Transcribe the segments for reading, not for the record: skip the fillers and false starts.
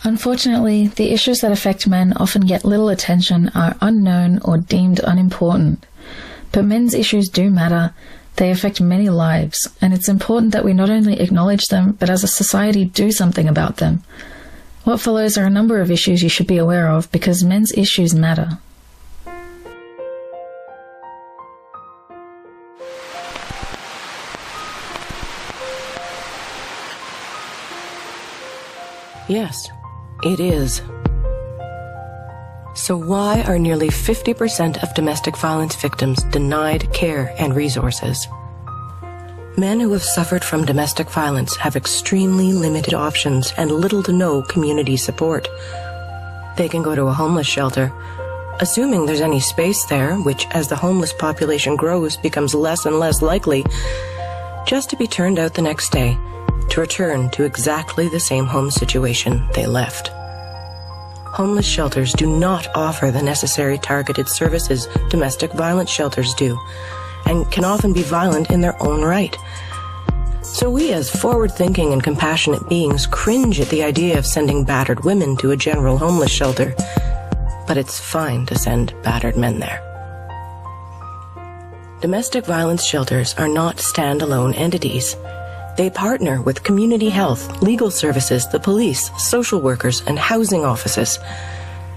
Unfortunately, the issues that affect men often get little attention, are unknown or deemed unimportant. But men's issues do matter. They affect many lives, and it's important that we not only acknowledge them, but as a society do something about them. What follows are a number of issues you should be aware of, because men's issues matter. Yes, it is. So why are nearly 50% of domestic violence victims denied care and resources? Men who have suffered from domestic violence have extremely limited options and little to no community support. They can go to a homeless shelter, assuming there's any space there, which as the homeless population grows becomes less and less likely, just to be turned out the next day, to return to exactly the same home situation they left. Homeless shelters do not offer the necessary targeted services domestic violence shelters do, and can often be violent in their own right. So we as forward-thinking and compassionate beings cringe at the idea of sending battered women to a general homeless shelter, but it's fine to send battered men there. Domestic violence shelters are not standalone entities. They partner with community health, legal services, the police, social workers, and housing offices.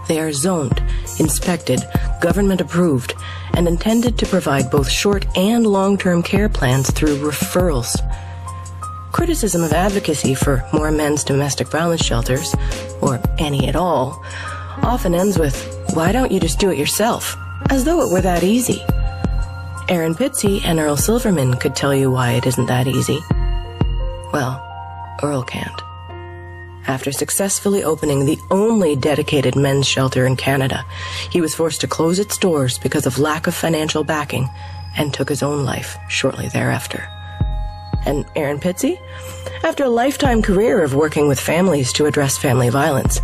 They are zoned, inspected, government approved, and intended to provide both short and long-term care plans through referrals. Criticism of advocacy for more men's domestic violence shelters, or any at all, often ends with, "Why don't you just do it yourself?" As though it were that easy. Aaron Pitsey and Earl Silverman could tell you why it isn't that easy. Well, Earl can't. After successfully opening the only dedicated men's shelter in Canada, he was forced to close its doors because of lack of financial backing and took his own life shortly thereafter. And Aaron Pitsey? After a lifetime career of working with families to address family violence,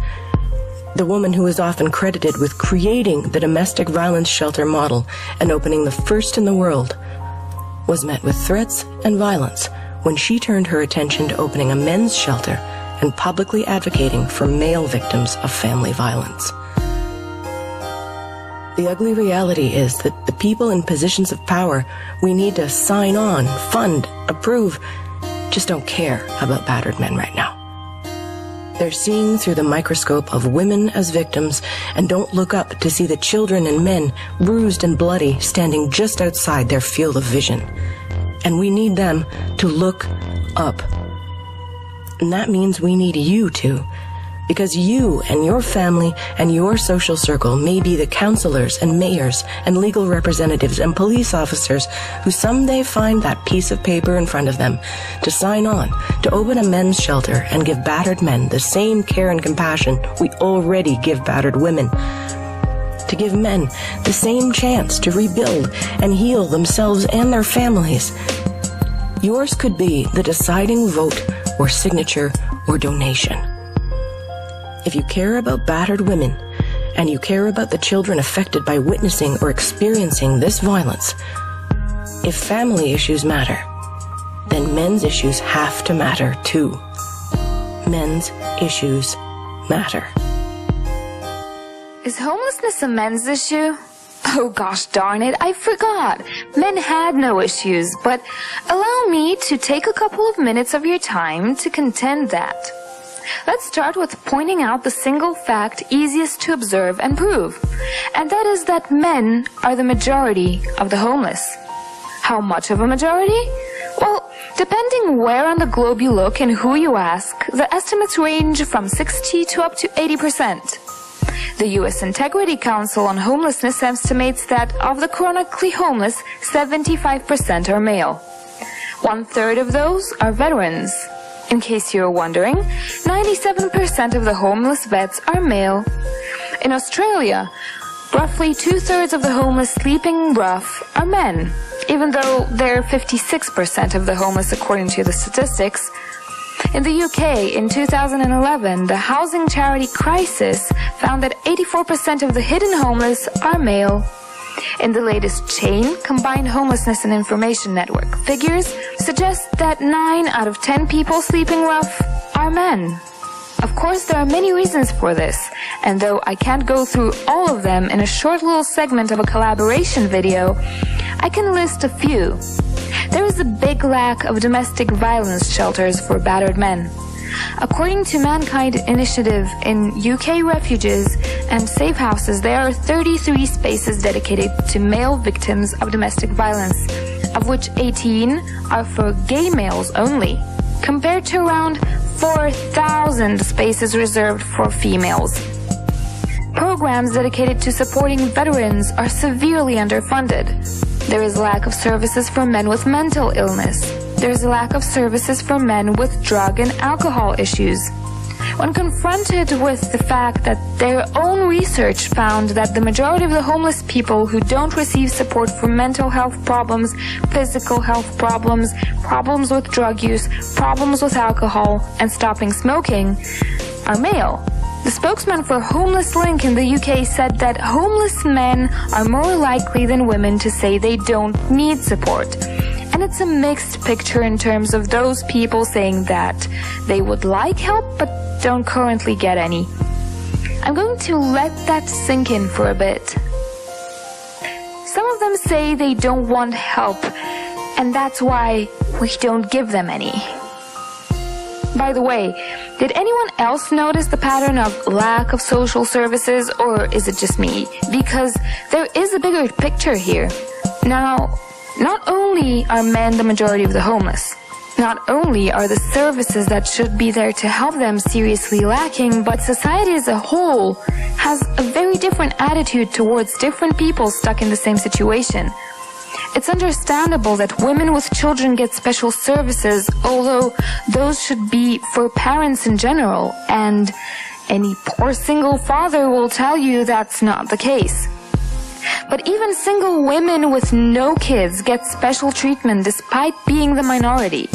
the woman who is often credited with creating the domestic violence shelter model and opening the first in the world, was met with threats and violence when she turned her attention to opening a men's shelter and publicly advocating for male victims of family violence. The ugly reality is that the people in positions of power we need to sign on, fund, approve, just don't care about battered men right now. They're seeing through the microscope of women as victims and don't look up to see the children and men, bruised and bloody, standing just outside their field of vision. And we need them to look up. And that means we need you to, because you and your family and your social circle may be the counselors and mayors and legal representatives and police officers who someday find that piece of paper in front of them to sign on, to open a men's shelter and give battered men the same care and compassion we already give battered women. To give men the same chance to rebuild and heal themselves and their families. Yours could be the deciding vote or signature or donation. If you care about battered women and you care about the children affected by witnessing or experiencing this violence, if family issues matter, then men's issues have to matter too. Men's issues matter. Is homelessness a men's issue? Oh gosh darn it, I forgot. Men had no issues, but allow me to take a couple of minutes of your time to contend that. Let's start with pointing out the single fact easiest to observe and prove, and that is that men are the majority of the homeless. How much of a majority? Well, depending where on the globe you look and who you ask, the estimates range from 60 to up to 80%. The U.S. Integrity Council on Homelessness estimates that of the chronically homeless, 75% are male. 1/3 of those are veterans. In case you're wondering, 97% of the homeless vets are male. In Australia, roughly 2/3 of the homeless sleeping rough are men, even though they're 56% of the homeless according to the statistics. In the UK, in 2011, the housing charity Crisis found that 84% of the hidden homeless are male. In the latest Chain, Combined Homelessness and Information Network, figures suggest that 9 out of 10 people sleeping rough are men. Of course, there are many reasons for this, and though I can't go through all of them in a short little segment of a collaboration video, I can list a few. There is a big lack of domestic violence shelters for battered men. According to Mankind Initiative, in UK refuges and safe houses, there are 33 spaces dedicated to male victims of domestic violence, of which 18 are for gay males only, compared to around 4,000 spaces reserved for females. Programs dedicated to supporting veterans are severely underfunded. There is lack of services for men with mental illness. There is a lack of services for men with drug and alcohol issues. When confronted with the fact that their own research found that the majority of the homeless people who don't receive support for mental health problems, physical health problems, problems with drug use, problems with alcohol, and stopping smoking, are male. The spokesman for Homeless Link in the UK said that homeless men are more likely than women to say they don't need support. And it's a mixed picture in terms of those people saying that they would like help but don't currently get any. I'm going to let that sink in for a bit. Some of them say they don't want help, and that's why we don't give them any. By the way, did anyone else notice the pattern of lack of social services, or is it just me? Because there is a bigger picture here. Now, not only are men the majority of the homeless, not only are the services that should be there to help them seriously lacking, but society as a whole has a very different attitude towards different people stuck in the same situation. It's understandable that women with children get special services, although those should be for parents in general, and any poor single father will tell you that's not the case. But even single women with no kids get special treatment despite being the minority.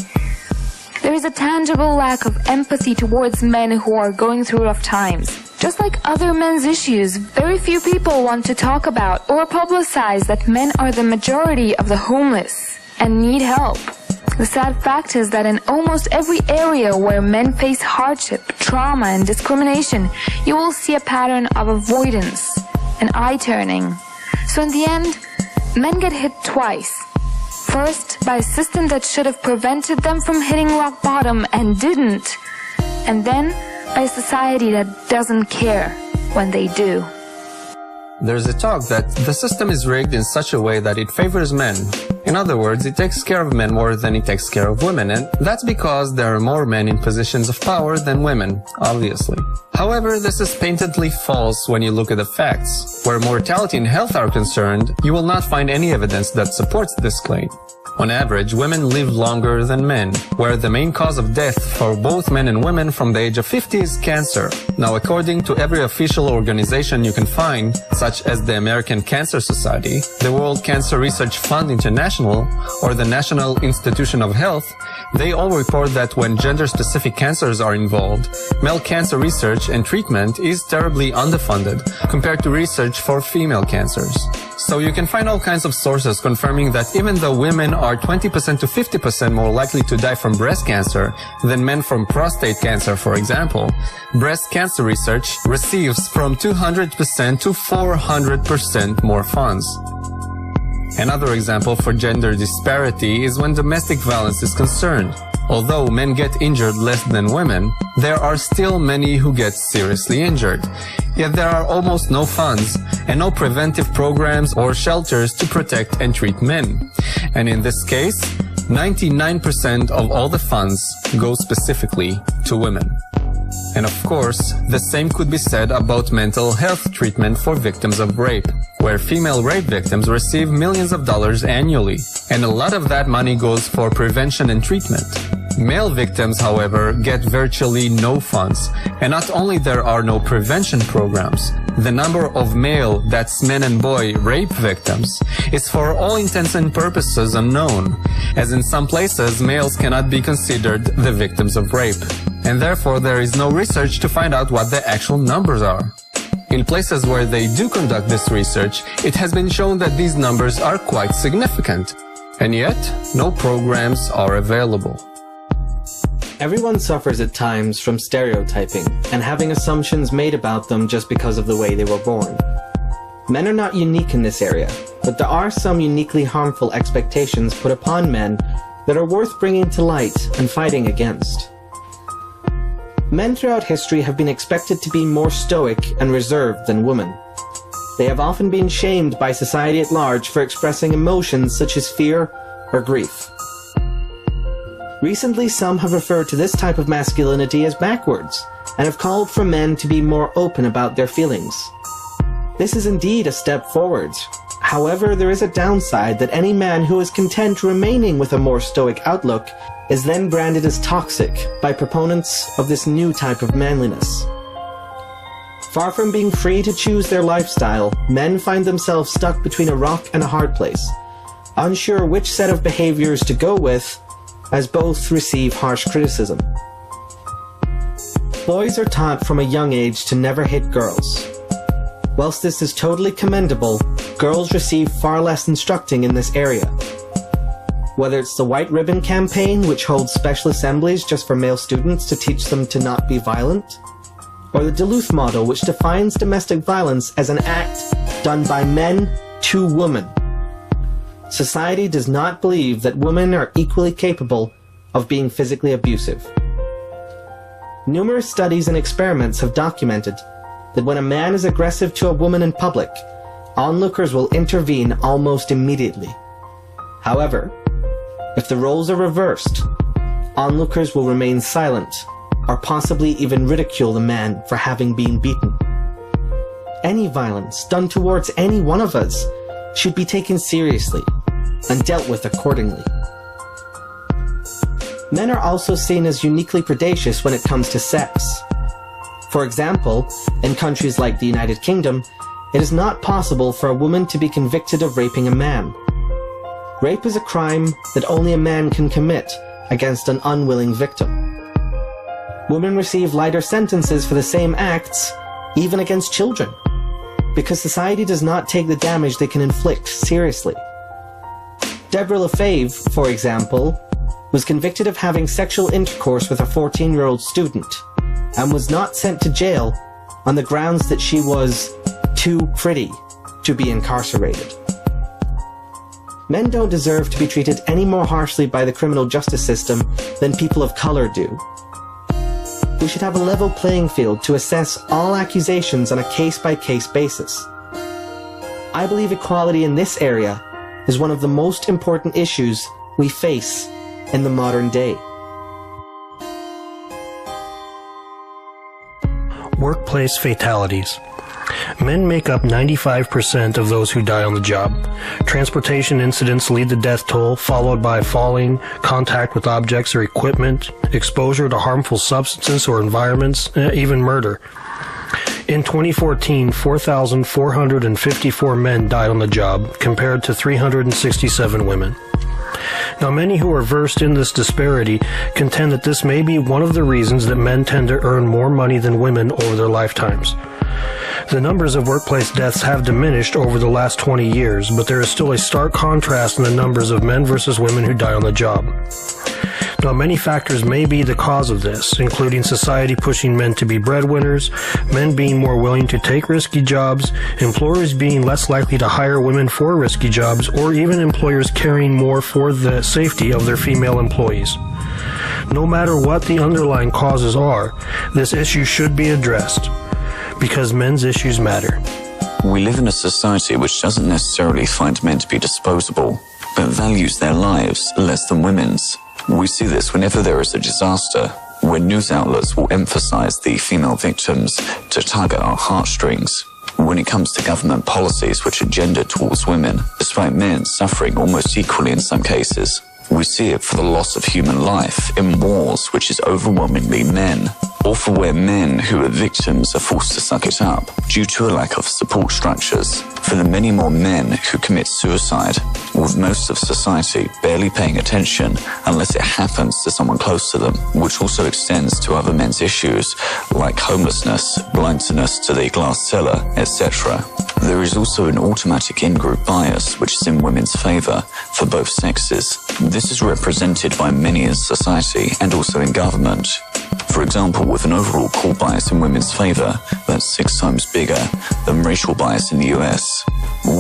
There is a tangible lack of empathy towards men who are going through rough times. Just like other men's issues, very few people want to talk about or publicize that men are the majority of the homeless and need help. The sad fact is that in almost every area where men face hardship, trauma, and discrimination, you will see a pattern of avoidance and eye-turning. So in the end, men get hit twice. First, by a system that should have prevented them from hitting rock bottom and didn't. And then, by a society that doesn't care when they do. There's a talk that the system is rigged in such a way that it favors men. In other words, it takes care of men more than it takes care of women, and that's because there are more men in positions of power than women, obviously. However, this is patently false when you look at the facts. Where mortality and health are concerned, you will not find any evidence that supports this claim. On average, women live longer than men, where the main cause of death for both men and women from the age of 50 is cancer. Now, according to every official organization you can find, such as the American Cancer Society, the World Cancer Research Fund International, or the National Institution of Health, they all report that when gender-specific cancers are involved, male cancer research and treatment is terribly underfunded compared to research for female cancers. So you can find all kinds of sources confirming that even though women are 20% to 50% more likely to die from breast cancer than men from prostate cancer, for example, breast cancer research receives from 200% to 400% more funds. Another example for gender disparity is when domestic violence is concerned. Although men get injured less than women, there are still many who get seriously injured. Yet there are almost no funds and no preventive programs or shelters to protect and treat men. And in this case, 99% of all the funds go specifically to women. And of course, the same could be said about mental health treatment for victims of rape, where female rape victims receive millions of dollars annually, and a lot of that money goes for prevention and treatment. Male victims, however, get virtually no funds, and not only there are no prevention programs, the number of male, that's men and boy, rape victims is for all intents and purposes unknown, as in some places males cannot be considered the victims of rape, and therefore there is no research to find out what the actual numbers are. In places where they do conduct this research, it has been shown that these numbers are quite significant, and yet no programs are available. Everyone suffers at times from stereotyping and having assumptions made about them just because of the way they were born. Men are not unique in this area, but there are some uniquely harmful expectations put upon men that are worth bringing to light and fighting against. Men throughout history have been expected to be more stoic and reserved than women. They have often been shamed by society at large for expressing emotions such as fear or grief. Recently, some have referred to this type of masculinity as backwards, and have called for men to be more open about their feelings. This is indeed a step forward. However, there is a downside that any man who is content remaining with a more stoic outlook is then branded as toxic by proponents of this new type of manliness. Far from being free to choose their lifestyle, men find themselves stuck between a rock and a hard place, unsure which set of behaviors to go with, as both receive harsh criticism. Boys are taught from a young age to never hit girls. Whilst this is totally commendable, girls receive far less instructing in this area. Whether it's the White Ribbon Campaign, which holds special assemblies just for male students to teach them to not be violent, or the Duluth model, which defines domestic violence as an act done by men to women. Society does not believe that women are equally capable of being physically abusive. Numerous studies and experiments have documented that when a man is aggressive to a woman in public, onlookers will intervene almost immediately. However, if the roles are reversed, onlookers will remain silent or possibly even ridicule the man for having been beaten. Any violence done towards any one of us should be taken seriously and dealt with accordingly. Men are also seen as uniquely predacious when it comes to sex. For example, in countries like the United Kingdom, it is not possible for a woman to be convicted of raping a man. Rape is a crime that only a man can commit against an unwilling victim. Women receive lighter sentences for the same acts, even against children, because society does not take the damage they can inflict seriously. Deborah LaFave, for example, was convicted of having sexual intercourse with a 14-year-old student and was not sent to jail on the grounds that she was too pretty to be incarcerated. Men don't deserve to be treated any more harshly by the criminal justice system than people of color do. We should have a level playing field to assess all accusations on a case-by-case basis. I believe equality in this area is one of the most important issues we face in the modern day. Workplace fatalities. Men make up 95% of those who die on the job. Transportation incidents lead the death toll, followed by falling, contact with objects or equipment, exposure to harmful substances or environments, even murder. In 2014, 4,454 men died on the job, compared to 367 women. Now, many who are versed in this disparity contend that this may be one of the reasons that men tend to earn more money than women over their lifetimes. The numbers of workplace deaths have diminished over the last 20 years, but there is still a stark contrast in the numbers of men versus women who die on the job. Now, many factors may be the cause of this, including society pushing men to be breadwinners, men being more willing to take risky jobs, employers being less likely to hire women for risky jobs, or even employers caring more for the safety of their female employees. No matter what the underlying causes are, this issue should be addressed, because men's issues matter. We live in a society which doesn't necessarily find men to be disposable, but values their lives less than women's. We see this whenever there is a disaster, when news outlets will emphasize the female victims to tug at our heartstrings. When it comes to government policies which are gendered towards women, despite men suffering almost equally in some cases. We see it for the loss of human life in wars which is overwhelmingly men, or for where men who are victims are forced to suck it up due to a lack of support structures, for the many more men who commit suicide, with most of society barely paying attention unless it happens to someone close to them, which also extends to other men's issues like homelessness, blindness to the glass cellar, etc. There is also an automatic in-group bias which is in women's favour for both sexes. This is represented by many in society and also in government. For example, with an overall core bias in women's favour that's 6 times bigger than racial bias in the US,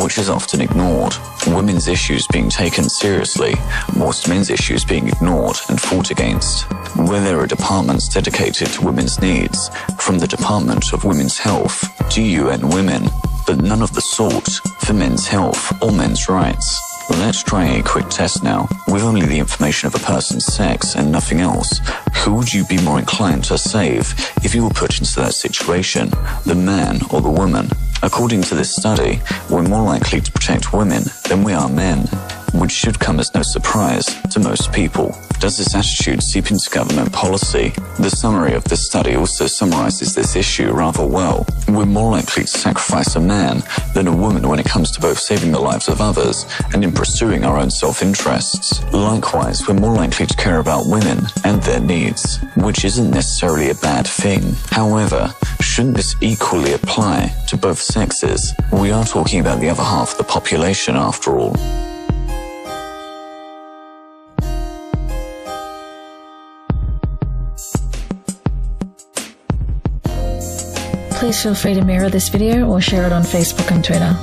which is often ignored. Women's issues being taken seriously, whilst men's issues being ignored and fought against. Where there are departments dedicated to women's needs, from the Department of Women's Health to UN Women, but none of the sort for men's health or men's rights. Let's try a quick test now. With only the information of a person's sex and nothing else, who would you be more inclined to save if you were put into that situation, the man or the woman? According to this study, we're more likely to protect women than we are men, which should come as no surprise to most people. Does this attitude seep into government policy? The summary of this study also summarizes this issue rather well. We're more likely to sacrifice a man than a woman when it comes to both saving the lives of others and in pursuing our own self-interests. Likewise, we're more likely to care about women and their needs, which isn't necessarily a bad thing. However, shouldn't this equally apply to both sexes? We are talking about the other half of the population after all. Please feel free to mirror this video or share it on Facebook and Twitter.